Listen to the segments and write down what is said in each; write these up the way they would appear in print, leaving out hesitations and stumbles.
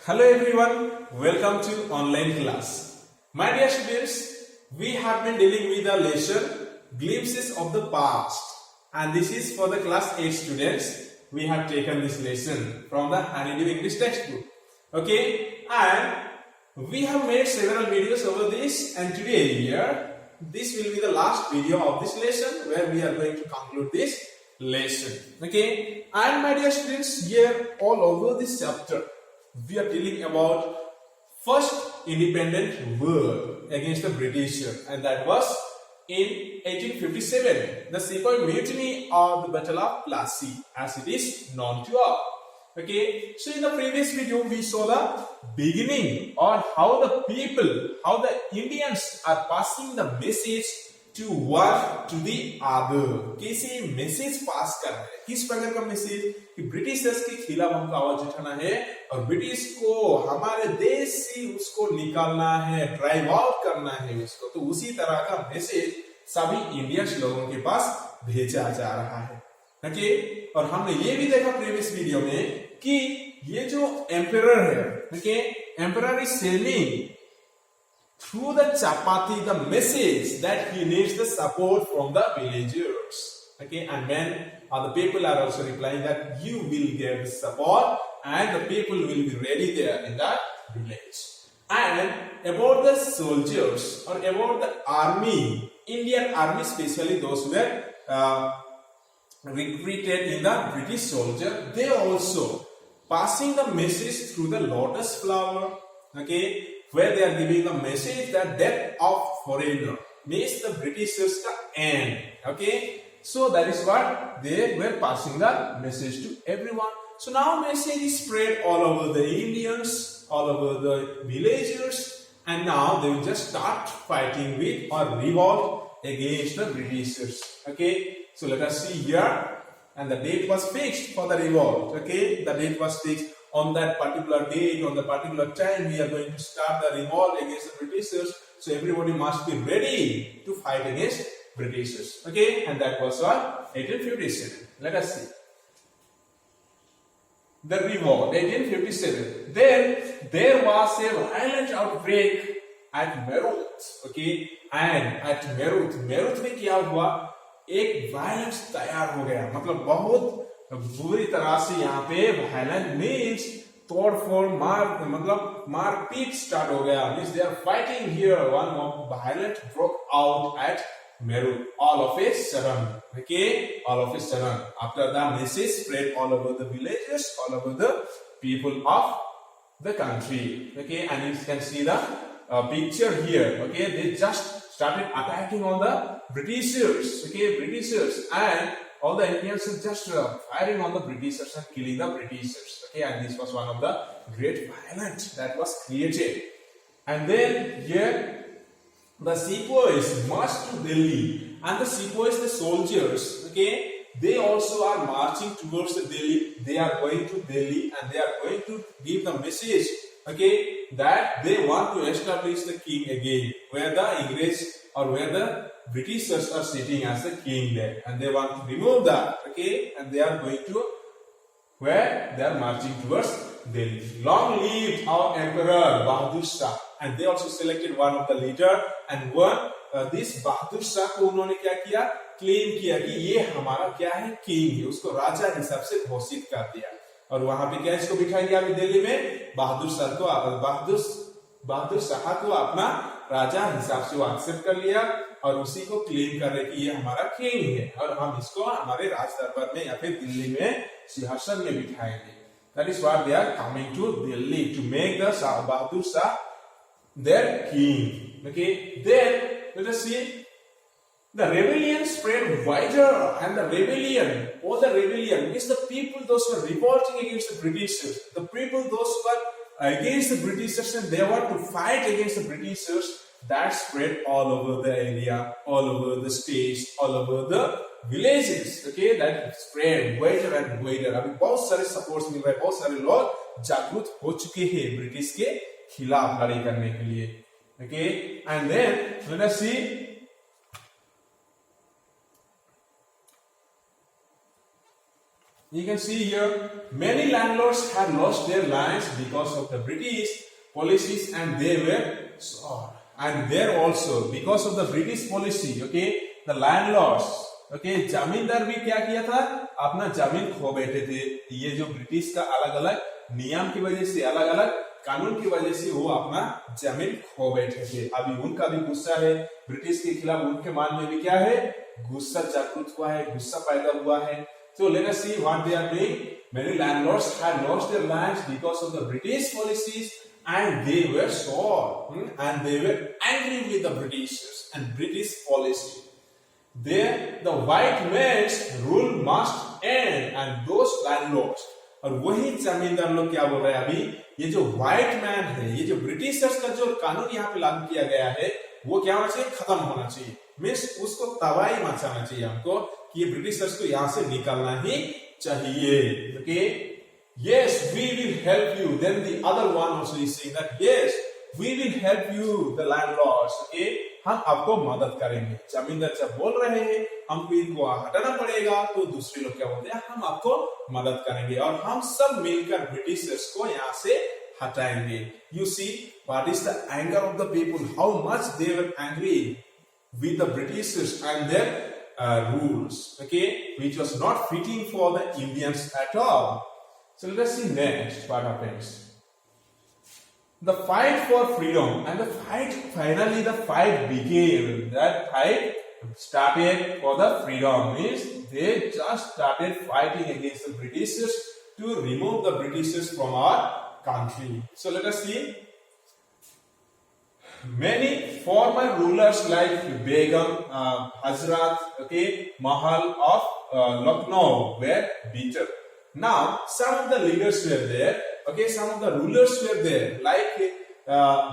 Hello everyone, welcome to online class. My dear students, we have been dealing with the lesson Glimpses of the Past, and this is for the class 8 students. We have taken this lesson from the Honeydew English textbook. Okay, and we have made several videos over this, and today here this will be the last video of this lesson where we are going to conclude this lesson. Okay, and my dear students, here all over this chapter we are dealing about first independent war against the British, and that was in 1857, the Sepoy Mutiny or the Battle of Plassey, as it is known to all. Okay, so in the previous video we saw the beginning on how the people, how the Indians are passing the message to one to the other. कैसे message pass करना है, किस प्रकार का message कि Britishers के खिलाफ हमको आवाज उठाना है और ब्रिटिश को हमारे देश से उसको निकालना है, ड्राइव आउट करना है उसको। तो उसी तरह का मैसेज सभी इंडियंस लोगों के पास भेजा जा रहा है। ओके, और हमने ये भी देखा प्रीवियस वीडियो में कि ये जो एम्परर है, okay, emperor is selling through the chapati the message that he needs the support from the villagers. Okay, and when the people are also replying that you will get the support and the people will be ready there in that village. And about the soldiers or about the army, Indian army, especially those who were recruited in the British soldier, they also passing the message through the lotus flower. Okay, where they are giving the message that death of foreigner means the Britishers ka end. Okay, so that is what they were passing the message to everyone. So now message is spread all over the Indians, all over the villagers, and now they will just start fighting with or revolt against the Britishers. Okay, so let us see here, and the date was fixed for the revolt. Okay, the date was fixed. On that particular date, on the particular time, we are going to start the revolt against the Britishers. So everybody must be ready to fight against Britishers. Okay, and that was what? 1857. Let us see. The revolt, 1857. Then there was a violent outbreak at Meerut. Okay, and at Meerut में क्या हुआ? एक violence तैयार हो गया. मतलब बहुत बुरी तरह से यहाँ पे वायलेंट मीन्स तोड़फोड़ मतलब मारपीट स्टार्ट हो गया. Means they are fighting here. One of violent broke out at Meerut all of a sudden. Okay, all of a sudden after the message spread all over the villages, all over the people of the country. Okay, and you can see the picture here. Okay, they just started attacking on the Britishers. Okay, Britishers, and all the Indians are just firing on the Britishers and killing the Britishers. Okay, and this was one of the great violence that was created. And then here the sepoys marched to Delhi, and the sepoys, the soldiers, okay, they also are marching towards the Delhi. They are going to Delhi and they are going to give the message, okay, that they want to establish the king again, where the English or where the Britishers are sitting as the king there, and they want to remove that. Okay, and they are going to where they are marching towards Delhi. Long live our emperor Bahadur Shah. And they also selected one of the leader, and one this Bahadur Shah को उन्होंने क्या किया? Claim किया कि ये हमारा क्या है? किंग है. उसको राजा हिसाब से घोषित कर दिया. और वहां पे क्या इसको बिठाएंगे अभी दिल्ली में? बहादुर शाह को अपना राजा हिसाब से वो एक्सेप्ट कर लिया और उसी को क्लेम कर रहे कि ये हमारा किंग है और हम इसको हमारे राज दरबार में या फिर दिल्ली में सिंहासन में बिठाएंगे. That is why they are coming to Delhi to make the Bahadur Shah their king. Okay, then let us see. The rebellion spread wider, and the rebellion means the people those who are revolting against the Britishers, the people those who are against the Britishers and they want to fight against the Britishers, that spread all over the area, all over the states, all over the villages. Okay, that spread wider and wider. अभी बहुत सारे supports मिल रहे हैं, बहुत सारे लोग जागरूक हो चुके हैं ब्रिटिश के खिलाफ लड़ाई करने के लिए. Okay, and then let us see. you can see here many landlords had lost their lands because of the British policies and they were sorry. And there also because of the British policy, okay, the landlords, okay, जमींदार भी क्या किया था, अपना जमीन खो बैठे थे। ये जो ब्रिटिश का अलग अलग नियम की वजह से, अलग अलग कानून की वजह से वो अपना जमीन खो बैठे थे। अभी उनका भी गुस्सा है ब्रिटिश के खिलाफ, उनके मन में भी क्या है, गुस्सा जागृत हुआ है, गुस्सा पैदा हुआ है। So let us see what they are doing. Many landlords had lost their lands because of the British policies and they were sore and they were angry with the Britishers and British policy. There the white man's rule must end and those landlords, और वही जमींदार लोग क्या बोल रहे हैं अभी, ये जो व्हाइट मैन है, ये जो ब्रिटिशर्स का जो कानून यहाँ पे लागू किया गया है, वो क्या होना चाहिए, खत्म होना चाहिए। मीन्स उसको तबाही मचाना चाहिए हमको, कि ये ब्रिटिशर्स को यहाँ से निकालना ही चाहिए। Okay, yes we will help you. Then the other one also is saying that yes we will help you, the landlords. Okay, हम आपको मदद करेंगे। जमींदार जब बोल रहे हैं हमको इनको हटाना पड़ेगा, तो दूसरे लोग क्या बोलते हैं, हम आपको मदद करेंगे और हम सब मिलकर ब्रिटिशर्स को यहाँ से हटाएंगे। You see what is the anger of the people, how much they were angry with the Britishers and their rules, okay, which was not fitting for the Indians at all. So let us see next what happens. The fight for freedom, and the fight, finally the fight began. That fight started for the freedom, means they just started fighting against the Britishers to remove the Britishers from our country. So let us see. Many former rulers like Begum, Hazrat, okay, Mahal of Lucknow were beaten. Now, some of the leaders were there, okay, some of the rulers were there, like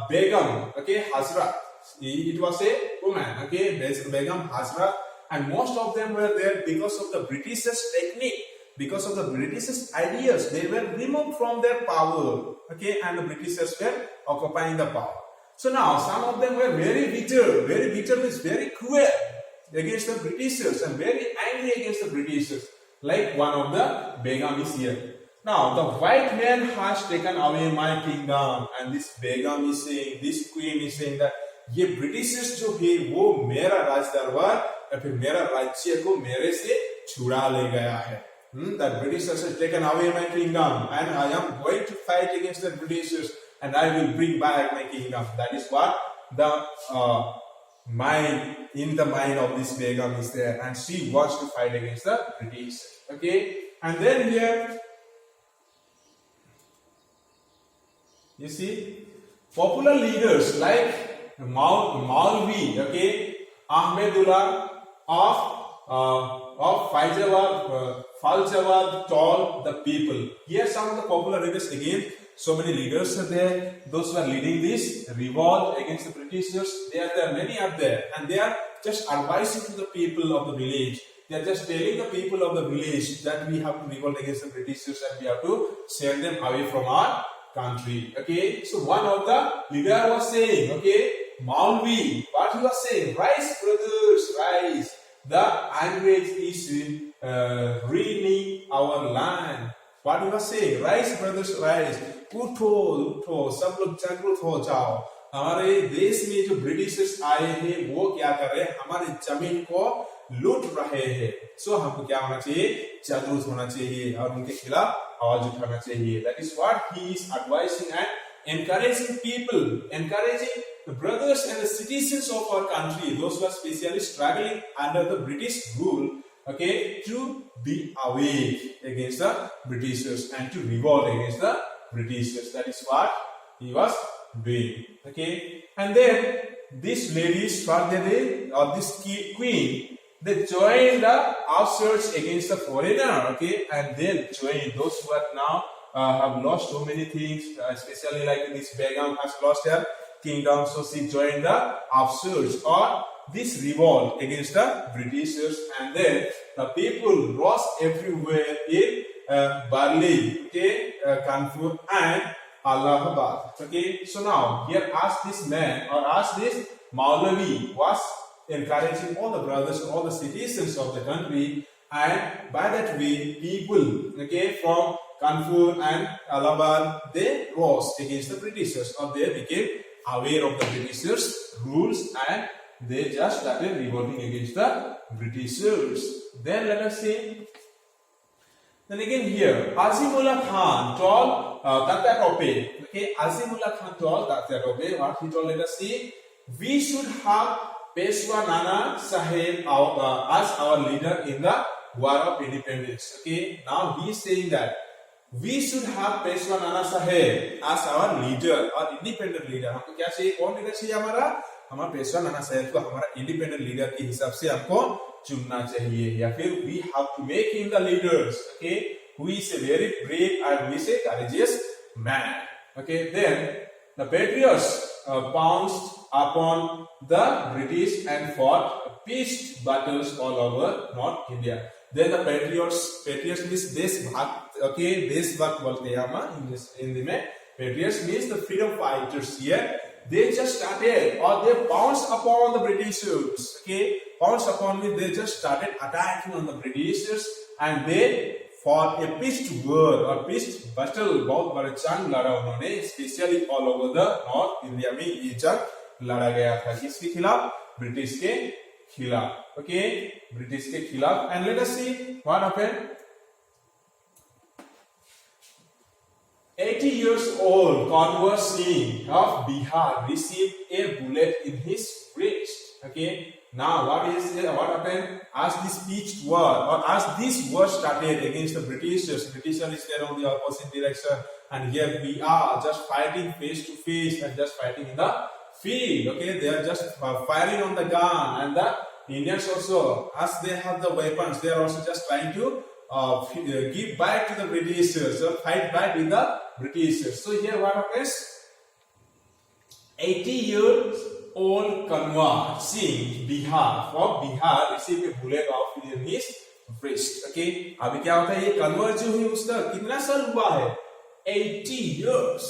Begum, okay, Hazrat. It was a woman, okay, there's Begum, Hazrat, and most of them were there because of the Britishers' technique, because of the Britishers' ideas. They were removed from their power, okay, and the Britishers were occupying the power. So now, some of them were very bitter means very cruel against the Britishers and very angry against the Britishers. Like one of the Begum is here. Now, the white man has taken away my kingdom, and this Begum is saying, this queen is saying that ये Britishers जो है वो मेरा राजदरबार या फिर मेरा राज्य को मेरे से छुड़ा ले गया है. That Britishers has taken away my kingdom, and I am going to fight against the Britishers, and I will bring back my kingdom. That is what the mind in the mind of this Begum is there, and she wants to fight against the British. Okay, and then here you see popular leaders like Maulvi, okay, Ahmedullah of Faizabad told the people. Here some of the popular leaders again. So many leaders are there. Those who are leading this revolt against the Britishers, there are many up there, and they are just advising to the people of the village. They are just telling the people of the village that we have to revolt against the Britishers and we have to send them away from our country. Okay, so one of the leader was saying, okay, Maulvi, what he was saying, rise brothers, rise. The Angrez is ruining our land. What he was saying, rise brothers, rise. उठो उठो, सब लोग जागृत हो जाओ. हमारे देश में जो ब्रिटिशर्स आए हैं वो क्या कर रहे हैं, हमारे जमीन को लूट रहे हैं. सो हमको क्या होना चाहिए, जागरूक होना चाहिए और उनके खिलाफ आवाज उठाना चाहिए. That is what he is advising and encouraging people, encouraging the brothers and the citizens of our country, those who are especially struggling under the British rule, okay, to be awake against the Britishers and to revolt against the Britishers. That is what he was doing. Okay, and then these ladies, what they did, or this queen, they joined the upsurge against the foreigner. Okay, and they joined those who are now have lost so many things, especially like this Begum has lost her kingdom, so she joined the upsurge or this revolt against the Britishers, and then the people rose everywhere in Barli, okay, Kanpur and Allahabad. Okay, so now here ask this man or ask this Maulavi was encouraging all the brothers, all the citizens of the country, and by that way, people, okay, from Kanpur and Allahabad, they rose against the Britishers, or they became aware of the Britishers' rules and they just started revolting against the Britishers. Then let us see. Then again here, Azimullah Khan told Tatya Tope. Okay, Azimullah Khan told Tatya Tope, what he told, let us see. We should have Peshwa Nana Sahib as our leader in the War of Independence. Okay, now he is saying that we should have Peshwa Nana Sahib as our leader or independent leader. हमको क्या चाहिए? कौन leader चाहिए हमारा? हमारा पेशवा नाना साहेब को हमारा independent leader के हिसाब से हमको चुनना चाहिए, या फिर we have to make him the leaders, okay, who is a very brave and who is a courageous man. Okay, then the patriots pounced upon the British and fought peace battles all over North India. Then the patriots means देशभक्त, okay, देशभक्त बोलते हैं हम हिंदी में. Patriots means the freedom fighters here. They just started, or they pounced upon the Britishers. Okay, pounced upon me. They just started attacking on the Britishers, and they fought a pitched war or pitched battle. बहुत बड़ा जंग लड़ा उन्होंने, especially all over the North India में ये जंग लड़ा गया था. किसके खिलाफ? ब्रिटिश के खिलाफ. Okay, ब्रिटिश के खिलाफ. And let us see what happened. 80 years old Kanwar Singh of Bihar received a bullet in his wrist. Okay, now what happened? As this pitched war, or as this war started against the Britishers, Britishers is there on the opposite direction, and here we are just fighting face to face and just fighting in the field. Okay, they are just firing on the gun, and the Indians also, as they have the weapons, they are also just trying to give back to the Britishers, or fight back with the Britishers. So here what happens? 80 years old Kanwar Singh from Bihar received a bullet in his wrist. Okay, अभी क्या होता है? ये कन्वर जो है उसका कितना साल हुआ है? 80 years.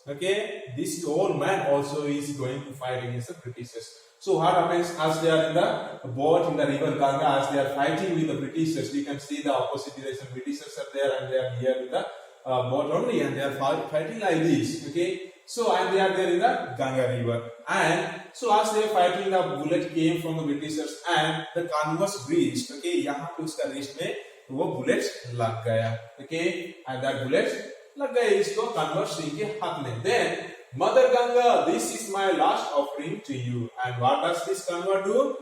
Okay, this old man also is going to fight against the Britishers. So what happens as they are in the boat in the river Ganga, as they are fighting with the Britishers? We can see the opposite direction. Britishers are there and they are here with the boat only, and they are fighting like this. Okay, so and they are there in the Ganga river, and so as they are fighting, the bullet came from the Britishers and the Kanwar's wrist. Okay, यहाँ पे उसका wrist में वो bullet लग गया. Okay, and that bullet लग गया इसको Kanwar Singh के हाथ में. Then Mother Ganga, this is my last offering to you. And what does this Kanwar do?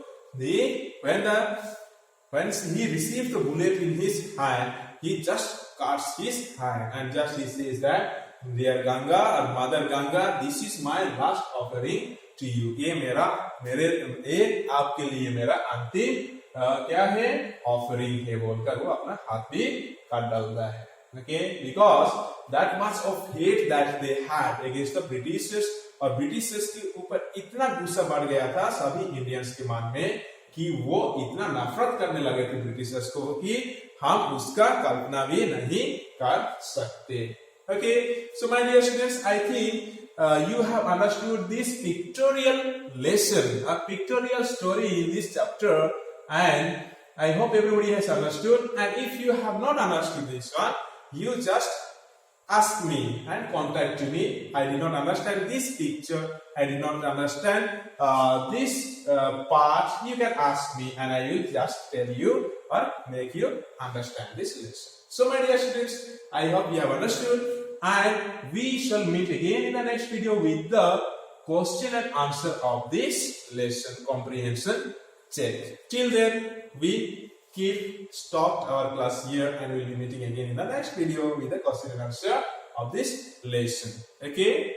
When he received the bullet in his hand, he just cuts his hand and just he says that, dear Ganga or Mother Ganga, this is my last offering to you. ये मेरे आपके लिए मेरा अंतिम क्या है? Offering है बोलकर वो अपना हाथ भी काट डालता है. Okay, because that much of hate that they had against the Britishers, और Britishers के ऊपर इतना गुस्सा बढ़ गया था सभी इंडियंस के मन में कि वो इतना नफरत करने लगे थे ब्रिटिशर्स को कि हम उसका कल्पना भी नहीं कर सकते. Okay, so my dear students, I think you have understood this pictorial lesson, a pictorial story in this chapter, and I hope everybody has understood. And if you have not understood this one, you just ask me and contact me. I did not understand this picture, I did not understand this part. You can ask me and I will just tell you or make you understand this lesson. So my dear students, I hope you have understood, and we shall meet again in the next video with the question and answer of this lesson comprehension check. Till then, we stopped our class here and we will be meeting again in the next video with the question and answer of this lesson. Okay.